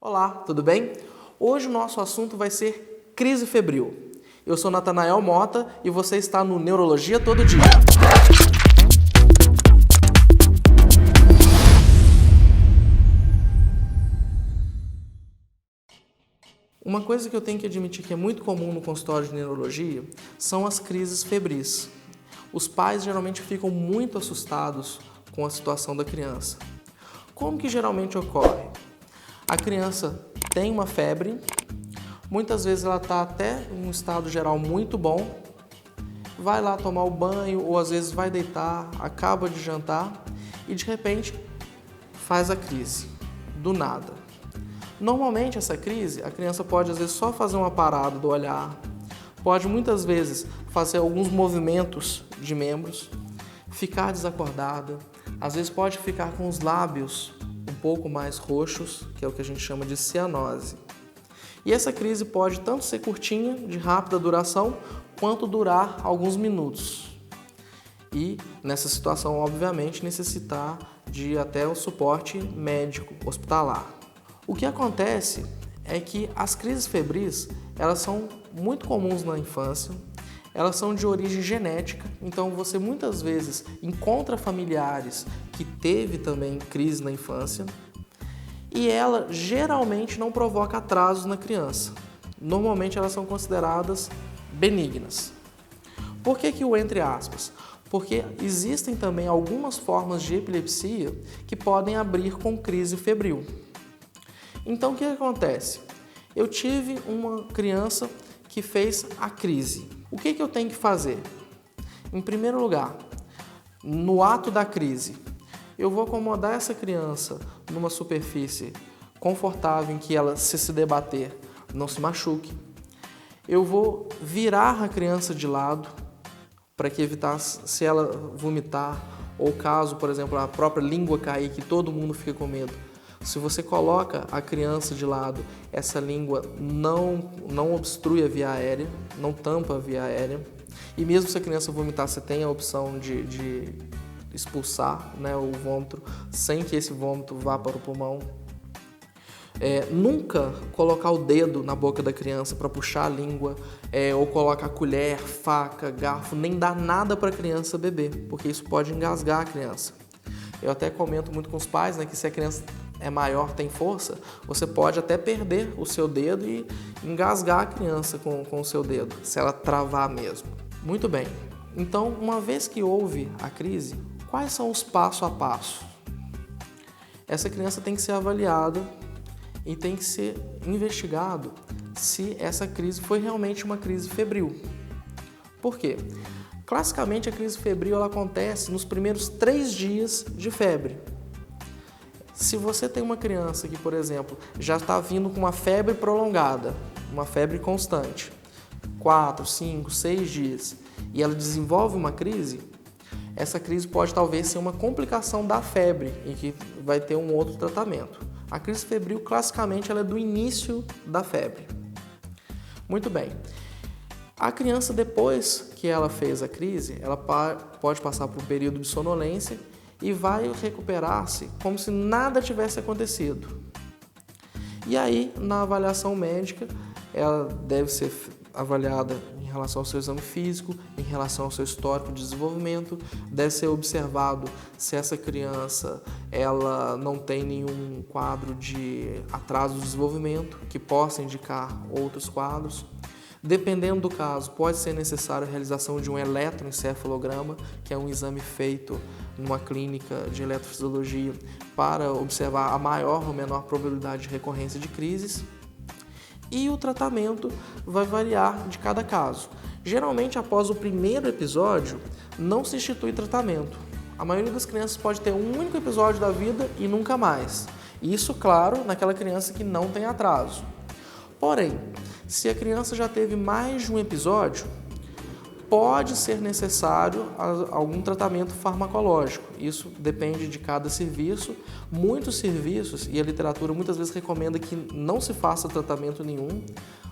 Olá, tudo bem? Hoje o nosso assunto vai ser crise febril. Eu sou Natanael Mota e você está no Neurologia Todo Dia. Uma coisa que eu tenho que admitir que é muito comum no consultório de neurologia são as crises febris. Os pais geralmente ficam muito assustados com a situação da criança. Como que geralmente ocorre? A criança tem uma febre, muitas vezes ela está até em um estado geral muito bom, vai lá tomar o banho ou às vezes vai deitar, acaba de jantar e de repente faz a crise, do nada. Normalmente essa crise, a criança pode às vezes só fazer uma parada do olhar, pode muitas vezes fazer alguns movimentos de membros, ficar desacordada, às vezes pode ficar com os lábios um pouco mais roxos, que é o que a gente chama de cianose. E essa crise pode tanto ser curtinha, de rápida duração, quanto durar alguns minutos. E nessa situação, obviamente, necessitar de até o suporte médico hospitalar. O que acontece é que as crises febris, elas são muito comuns na infância, elas são de origem genética, então você muitas vezes encontra familiares que teve também crise na infância e ela geralmente não provoca atrasos na criança. Normalmente elas são consideradas benignas. Por que o entre aspas? Porque existem também algumas formas de epilepsia que podem abrir com crise febril. Então o que acontece? Eu tive uma criança que fez a crise. O que eu tenho que fazer? Em primeiro lugar, no ato da crise, eu vou acomodar essa criança numa superfície confortável em que ela, se debater, não se machuque. Eu vou virar a criança de lado para que evitar se ela vomitar ou caso, por exemplo, a própria língua cair, que todo mundo fica com medo. Se você coloca a criança de lado, essa língua não obstrui a via aérea, não tampa a via aérea. E mesmo se a criança vomitar, você tem a opção de expulsar, né, o vômito sem que esse vômito vá para o pulmão. Nunca colocar o dedo na boca da criança para puxar a língua, ou colocar colher, faca, garfo, nem dar nada para a criança beber, porque isso pode engasgar a criança. Eu até comento muito com os pais, né, que se a criança é maior, tem força, você pode até perder o seu dedo e engasgar a criança com o seu dedo, se ela travar mesmo. Muito bem, então uma vez que houve a crise, quais são os passo a passo? Essa criança tem que ser avaliada e tem que ser investigado se essa crise foi realmente uma crise febril. Por quê? Classicamente a crise febril ela acontece nos primeiros 3 dias de febre. Se você tem uma criança que, por exemplo, já está vindo com uma febre prolongada, uma febre constante, 4, 5, 6 dias, e ela desenvolve uma crise, essa crise pode talvez ser uma complicação da febre e que vai ter um outro tratamento. A crise febril, classicamente, ela é do início da febre. Muito bem. A criança, depois que ela fez a crise, ela pode passar por um período de sonolência e vai recuperar-se como se nada tivesse acontecido. E aí, na avaliação médica, ela deve ser avaliada em relação ao seu exame físico, em relação ao seu histórico de desenvolvimento, deve ser observado se essa criança ela não tem nenhum quadro de atraso do desenvolvimento que possa indicar outros quadros. Dependendo do caso, pode ser necessário a realização de um eletroencefalograma, que é um exame feito numa clínica de eletrofisiologia para observar a maior ou menor probabilidade de recorrência de crises. E o tratamento vai variar de cada caso. Geralmente, após o primeiro episódio, não se institui tratamento. A maioria das crianças pode ter um único episódio da vida e nunca mais. Isso, claro, naquela criança que não tem atraso. Porém, se a criança já teve mais de um episódio, pode ser necessário algum tratamento farmacológico. Isso depende de cada serviço. Muitos serviços, e a literatura muitas vezes recomenda que não se faça tratamento nenhum.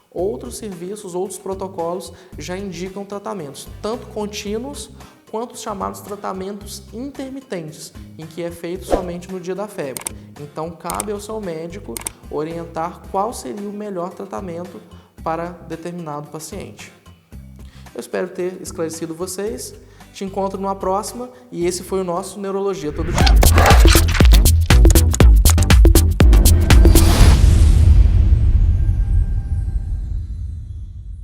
Outros serviços, outros protocolos já indicam tratamentos, tanto contínuos quanto os chamados tratamentos intermitentes, em que é feito somente no dia da febre. Então, cabe ao seu médico orientar qual seria o melhor tratamento para determinado paciente. Eu espero ter esclarecido vocês. Te encontro numa próxima e esse foi o nosso Neurologia Todo Dia.